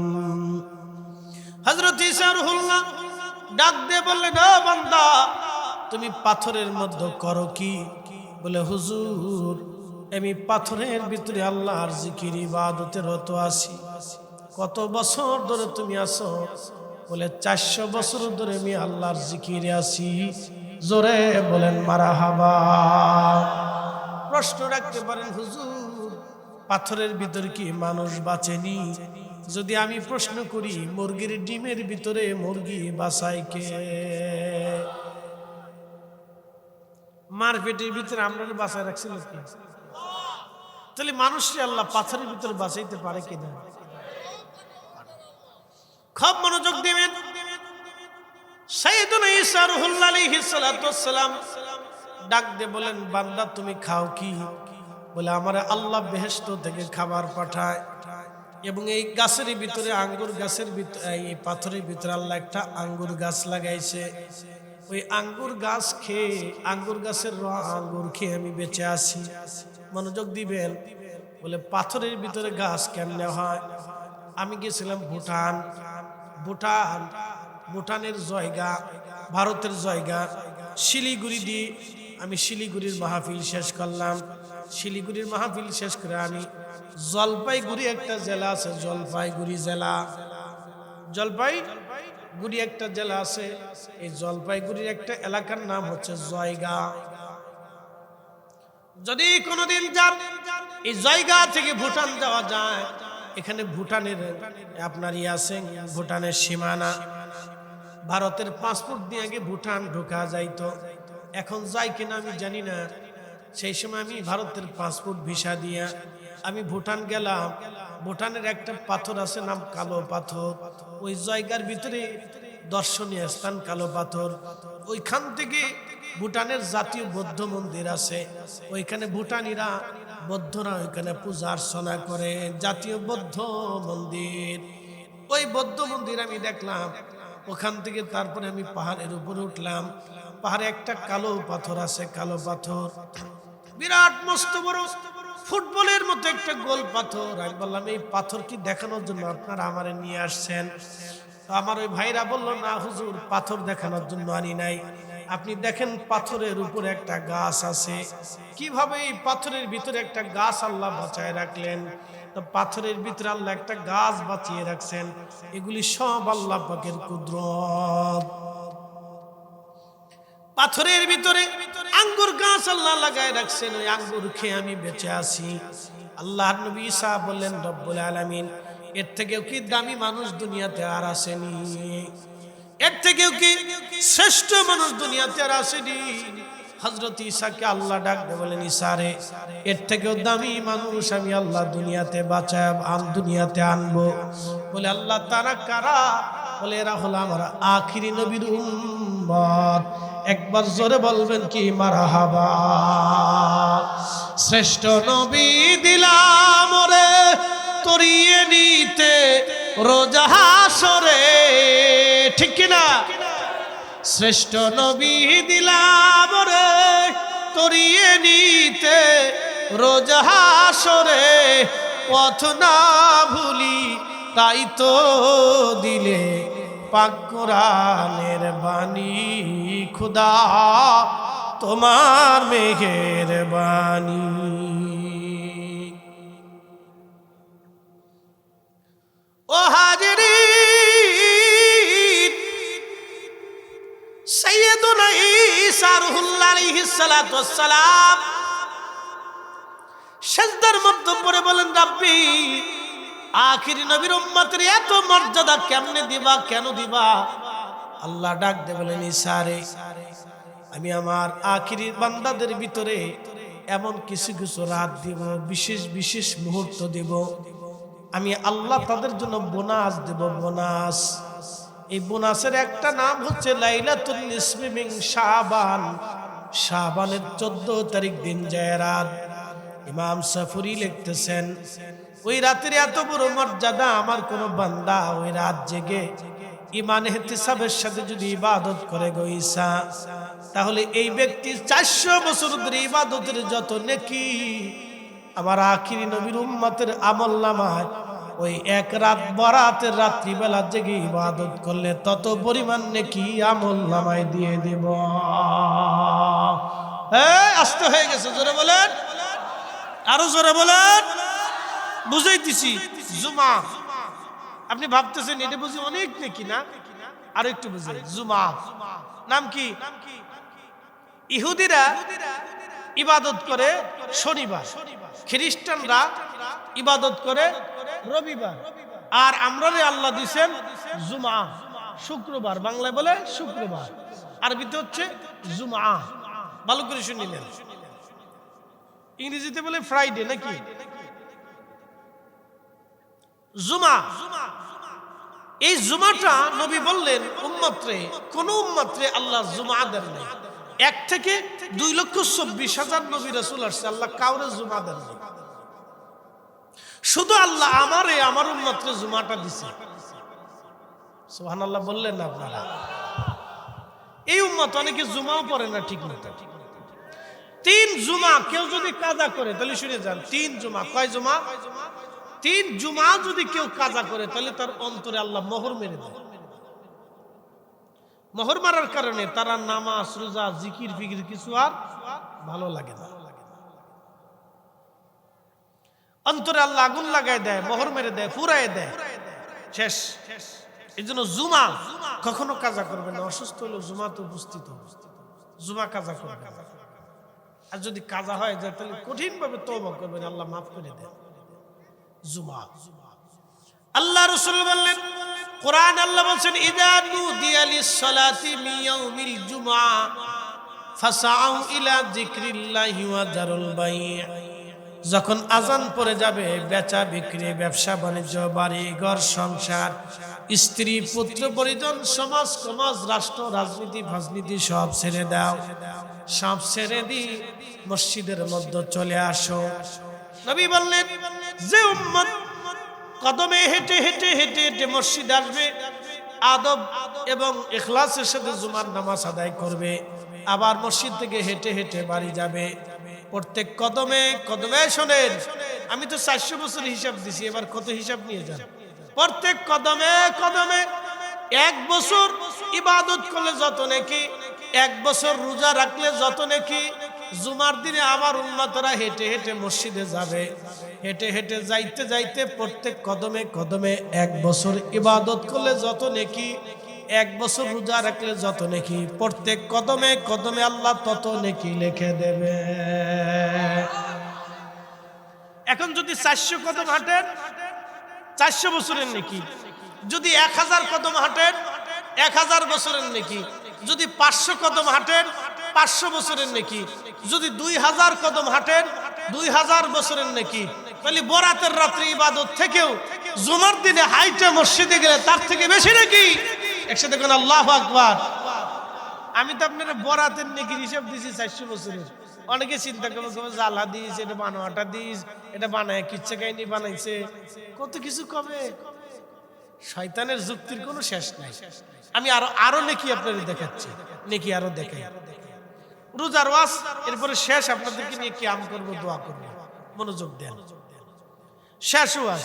হযরত ঈসা রুহুল্লাহ ডাক দিয়ে বললেন, ও বান্দা, তুমি পাথরের মধ্যে করো কি? বলে, হুজুর, আমি পাথরের ভিতরে আল্লাহর জিকির ইবাদতে রত আছি। কত বছর ধরে তুমি আছো? বলে, 400 বছর ধরে আমি আল্লাহর জিকিরে আছি। জোরে বলেন মারহাবা। প্রশ্ন রাখতে পারেন, হুজুর, পাথরের ভিতরে কি মানুষ বাঁচেনি? যদি আমি প্রশ্ন করি, মুরগির ডিমের ভিতরে মুরগি বাঁচায় কে? মার পেটের ভিতরে আমরা বাঁচায় রাখছিল কি? তাহলে মানুষকে আল্লাহ পাথরের ভিতরে বাঁচাইতে পারে কিনা? খুব মনোযোগ দিবেন। সাইয়েদুনা ঈসা রুহুল্লাহ আলাইহিস সালাতু ওয়াস সালাম ডাক দিয়ে বলেন, বান্দা তুমি খাও কি? বলে, আমারে আল্লাহ বেহেশত থেকে খাবার পাঠায় এবং এই গাছের ভিতরে, আঙ্গুর গাছের ভিতরে, এই পাথরের ভিতরে আল্লাহ একটা আঙ্গুর গাছ লাগাইছে। ওই আঙ্গুর গাছ খেয়ে, আঙ্গুর গাছের আঙ্গুর খেয়ে আমি বেঁচে আছি। মনোযোগ দিবেন। বলে, পাথরের ভিতরে গাছ কেমনে হয়? আমি গেছিলাম ভুটান। ভুটানের জায়গা, ভারতের জায়গা শিলিগুড়ি দিয়ে আমি শিলিগুড়ির মাহফিল শেষ করলাম। শিলিগুড়ির মাহফিল শেষ করে আমি জলপাইগুড়ি একটা জেলা আছে, জলপাইগুড়ি জেলা, জলপাইগুড়ি একটা জেলা আছে। এই জলপাইগুড়ির একটা এলাকার নাম হচ্ছে জয়গা। যদি কোনোদিন যান এই জায়গা থেকে ভুটান যাওয়া যায়। এখানে ভুটানের আপনার আছে, ভুটানের সীমানা। ভারতের পাসপোর্ট দিয়ে আগে ভুটান ঢোকা যাইতো, এখন যায় কিনা আমি জানি না। সেই সময় আমি ভারতের পাসপোর্ট ভিসা দিয়া আমি ভুটান গেলাম। ভুটানের একটা পাথর আছে, নাম কালো পাথর। ওই জায়গার ভিতরে দর্শনীয় স্থান কালো পাথর। ওইখান থেকে ভুটানের জাতীয় বৌদ্ধ মন্দির আছে। ওইখানে ভুটানিরা বৌদ্ধরা ওইখানে পূজা অর্চনা করে, জাতীয় বৌদ্ধ মন্দির। ওই বৌদ্ধ মন্দির আমি দেখলাম। ওখান থেকে তারপরে আমি পাহাড়ের উপরে উঠলাম। পাহাড়ে একটা কালো পাথর আছে, কালো পাথর বিরাট মস্ত বড়, ফুটবলের মতো একটা গোল পাথর। আমি বললাম এই পাথর কি দেখানোর জন্য আপনারা আমারে নিয়ে আসছেন? তো আমার ওই ভাইরা বললো, না হুজুর, পাথর দেখানোর জন্য আনি নাই। আপনি দেখেন পাথরের উপরে একটা গাছ আছে। কিভাবে এই পাথরের ভিতরে একটা গাছ আল্লাহ বাঁচায় রাখলেন? তো পাথরের ভিতরে আল্লাহ একটা গাছ বাঁচিয়ে রাখছেন। এগুলি সব আল্লাহ পাকের কুদরত। পাথরের ভিতরে আঙ্গুর গাছ আল্লাহ লাগায় রাখছেন। ওই আঙ্গুর খেয়ে আমি বেঁচে আছি। আল্লাহর নবী ঈসা বললেন, রব্বুল আলামিন, এর থেকেও কি দামি মানুষ দুনিয়াতে আর আসেনি? এর থেকেও কি শ্রেষ্ঠ মানুষ দুনিয়াতে আর আসেনি? হযরত ঈসাকে আল্লাহ ডাক দিয়ে বলেন, ঈসা রে, এর থেকেও দামি মানুষ আমি আল্লাহ দুনিয়াতে বাঁচাব, দুনিয়াতে আনবো। বলে, আল্লাহ তারা কারা? বলে, এরা হলো আমার আখিরি নবীর উম্মত। একবার জোরে বলবেন কি মারহাবা। শ্রেষ্ঠ নবী দিলাম রে তরিয়ে নিতে রোজা হাসরে, ঠিক কিনা? শ্রেষ্ঠ নবী দিলাম রে তরিয়ে নিতে রোজা হাসরে, পথ না ভুলি তাই তো দিলে পাক কোরআনের বাণী, খুদা তোমার মেহেরবানি। ও হাজিরিন, সাইয়্যিদুনা ঈসা রুহুল্লাহ আলাইহিস সালাতু ওয়াস সালাম সিজদার মধ্যে পড়ে বলেন, রাব্বি, আখিরি নবীর উম্মতের এত মর্যাদা কেমনে দিবা, কেন দিবা? আল্লাহ ডাক দিয়ে বলেন, ঈসা রে, আমি আমার আখিরি বান্দাদের ভিতরে এমন কিছু কিছু রাত দিব, বিশেষ বিশেষ মুহূর্ত দিব। আমি আল্লাহ তাদের জন্য বোনাস দেব, বোনাস। এই বোনাসের একটা নাম হচ্ছে লাইলাতুন নিসফি মিন শাবান। শাবানের 14 তারিখ দিন যায় রাত। ইমাম সাফুরি লিখতেছেন, ওই রাতের এত বড় মর্যাদা, আমার কোন বান্দা ওই রাত জেগে ঈমান ইহতিসাবের সাথে যদি ইবাদত করে গো ঈসা, তাহলে এই ব্যক্তি 400 বছর ধরে ইবাদতের যত নেকি আমার আখিরি নবীর উম্মতের আমলনামায় ওই এক রাত বরাতের রাত্রিবেলা জেগে ইবাদত করলে তত পরিমাণ নেকি আমলনামায় দিয়ে দেব। আস্তে হয়ে গেছে, জোরে বলেন, আরো জোরে বলেন। বুঝাইতেছি, জুমা। আপনি ভাবতেছেন এটা বুঝি অনেক নাকি না? আর একটু বুঝে, জুমা নাম কি? ইহুদিরা ইবাদত করে শনিবার, খ্রিস্টানরা ইবাদত করে রবিবার, আর আমরা আল্লাহ দিয়েছেন জুমা, শুক্রবার। বাংলায় বলে শুক্রবার, আরবিতে হচ্ছে জুমা। ভালো করে শুনিলেন। ইংরেজিতে বলে ফ্রাইডে নাকি? জুমা। এই জুমাটা নবী বললেন উম্মতরে, কোন উম্মতরে আল্লাহ জুমা দেন নাই। 1 থেকে 2,24,000 নবী রাসূল আসছে, আল্লাহ কাউরে জুমা দেন নাই। শুধু আল্লাহ আমারে, আমার উম্মতরে জুমাটা দিছে। সুবহানাল্লাহ বললেন না আপনারা? এই উম্মত অনেকে জুমাও পড়ে না ঠিক মতো। 3 জুমা কেউ যদি কাজা করে, তাহলে শুনে যান, 3 জুমা। কয় জুমা? 3 জুমা যদি কেউ কাজা করে, তাহলে তার অন্তরে আল্লাহ মোহর মেরে দেয়। মোহর মারার কারণে তারা নামাজ, রোজা, জিকির ফিকির কিছু আর ভালো লাগে না। অন্তরে আল্লাহ আগুন লাগায় দেয়, মোহর মেরে দেয়, ফুরায় দেয়, শেষ। এই জন্য জুমা কখনো কাজা করবে না। অসুস্থ হলো জুমা তো উপস্থিত, জুমা কাজা করবে না। আর যদি কাজা হয় যায় তাহলে কঠিন ভাবে তওবা করবেন, আল্লাহ মাফ করে দেন। জুমা আল্লাহ রাসূল বললেন, কোরআন আল্লাহ বলেন ইযা নুদিয়া লিস-সালাতি মিন ইয়াউমিল জুমআ ফাসআউ ইলা যিকরিল্লাহি ওয়া যারুল বাই'। যখন আজান পড়ে যাবে, বেচা বিক্রি, ব্যবসা বাণিজ্য, বাড়ি ঘর সংসার, স্ত্রী পুত্র পরিজন, সমাজ সমাজ, রাষ্ট্র রাজনীতি ফাজনীতি সব ছেড়ে দাও, সব ছেড়ে দি মসজিদের মধ্যে চলে আসো। নবী বললেন, যে উম্মত কদমে হেঁটে হেঁটে হেঁটে হেঁটে মসজিদ আসবে, আদব এবং ইখলাসের সাথে জুমার নামাজ আদায় করবে, আবার মসজিদ থেকে হেঁটে হেঁটে বাড়ি যাবে, প্রত্যেক কদমে কদমে, শোনেন আমি তো 400 বছর হিসাব দিছি, এবার কত হিসাব নিয়ে যান। প্রত্যেক কদমে কদমে 1 বছর ইবাদত করলে যত নেকি, 1 বছর রোজা রাখলে যত নেকি। জুমার দিনে আমার উম্মতরা হেঁটে হেঁটে মসজিদে যাবে, হেঁটে হেঁটে যাইতে যাইতে প্রত্যেক কদমে কদমে 1 বছর ইবাদত করলে যত নেকি, 1 বছর রোজা রাখলে যত নেকি, প্রত্যেক কদমে কদমে আল্লাহ তত নেকি লিখে দেবে। এখন যদি 400 কদম হাঁটেন 400 বছরের নেকি, যদি 1000 কদম হাঁটেন 1000 বছরের নেকি, যদি 500 কদম হাঁটেন 500 বছরের নেকি, যদি 2000 কদম হাঁটেন 2000 বছরের নেকি। তাহলে বরাতের রাত্রে ইবাদত থেকেও জুমার দিনে হাইটে মসজিদে গেলে তার থেকে বেশি নাকি। একসাথে কোন আল্লাহু আকবার। আমি তো আপনারা বরাতের নেকির হিসাব দিয়েছি 400 বছরের। অনেকে চিন্তা করবে জ্বালা দিস, এটা বানোয়াটা দিস, এটা বানায় কিচ্ছা কাহিনী বানাইছে, কত কিছু কবে। শয়তানের যুক্তির কোনো শেষ নাই। আমি আরো নেকি আপনাদের দেখাচ্ছি, নেকি আরো দেখাই। রোজার ওয়াজ এরপরে শেষ, আপনাদেরকে নিয়ে কিয়াম করব, দোয়া করব, মনোযোগ দেন। শেষ ওয়াজ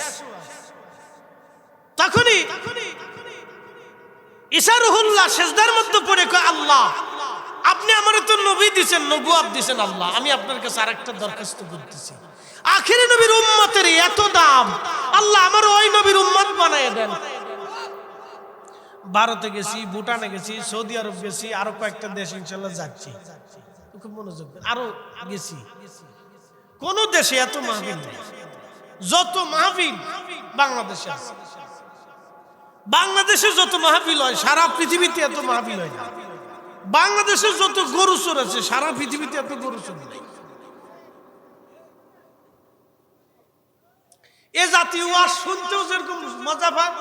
তখনই ঈসা রুহুল্লাহ সিজদার মধ্যে পড়ে কয়, আল্লাহ আপনি আমারে তো নবী দিবেন, নবুয়ত দিবেন, আল্লাহ আমি আপনার কাছে আরেকটা দরখাস্ত করতেছি। আখিরি নবীর উম্মতের এত দাম, আল্লাহ আমার ওই নবীর উম্মত বানায় দেন। ভারতে গেছি, ভুটানে গেছি, সৌদি আরব গেছি, আরো কয়েকটা দেশ ইনশাআল্লাহ যাচ্ছি। খুব মনোযোগ দেন। আরো গেছি, কোন দেশে এত মাহফিল নেই যত মাহফিল বাংলাদেশে আছে। বাংলাদেশে যত মাহফিল হয় সারা পৃথিবীতে এত মাহফিল হয় না। বাংলাদেশে যত গরু চোর আছে সারা পৃথিবীতে এত গরু চোর নেই। এ জাতীয় ওয়াজ শুনতেও যেরকম মজা পায়,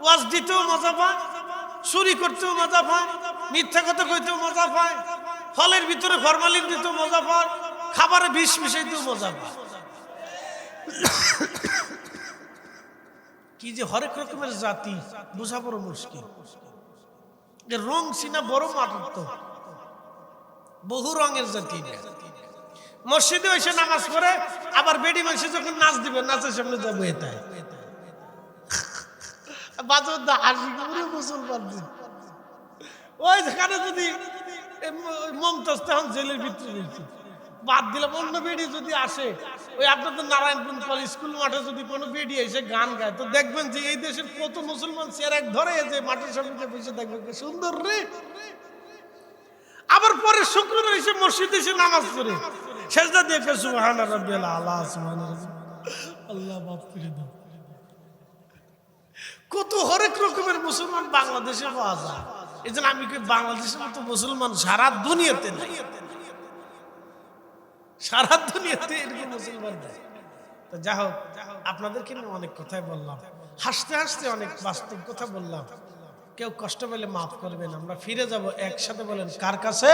ওয়াজ দিতেও মজা পায়, চুরি করতেও মজা পায়, মিথ্যা কথা কইতেও মজা পায়, ফলের ভিতরে ফরমালিন দিতেও মজা পায়, খাবারে বিষ মিশাইতেও মজা পায়। কি যে হরেক রকমের জাতি, বোঝা বড় মুশকিল। রং সিনা বড় মারাত্মক, বহু রঙের জাতি। মসজিদে এসে নামাজ পড়ে, আবার বেডি মানুষে যখন নাচ দিবে, নাচের সামনে যাবো এটাই মুসলমান। ওই যেখানে যদি মমতাজ তখন জেলের ভিতরে বাদ দিলাম, অন্য বেডি যদি আসে, ওই আপনাদের নারায়ণপুর স্কুল মাঠে যদি কোনো বেডি এসে গান গায়, তো দেখবেন যে এই দেশের কত মুসলমান চেয়ার এক ধরে যে মাঠের সামনে বসে দেখবেন সুন্দর রে। আবার পরে শুক্রবার এসে মসজিদে এসে নামাজ পড়ে সেজদা দিয়ে সুবহান রাব্বিয়াল আলা, সুবহান আল্লাহ মাফ করে দাও। কত হরেক রকমের মুসলমান বাংলাদেশে পাওয়া যায়। এই জন্য আমি বাংলাদেশের মতো মুসলমান সারা দুনিয়াতে নাই, সারা দুনিয়াতে এরকম মুসলমান নাই। তো যা হোক, আপনাদেরকে নিয়ে অনেক কথাই বললাম, হাসতে হাসতে অনেক বাস্তব কথা বললাম। কেউ কষ্ট পেলে মাফ করবেন। আমরা ফিরে যাব একসাথে, বলেন কার কাছে?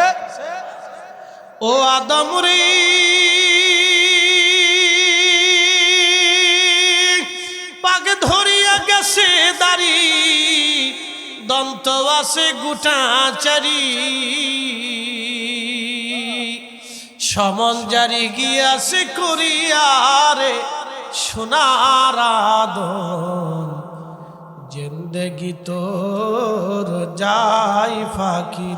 ও আদম রে পাগে ধরিয়া গেছে দাড়ি, দন্ত আছে গোটা চারি, সমন জারি গিয়াছে করিয়ারে সোনার আদম, জিন্দেগি তোর যাই ফাঁকি।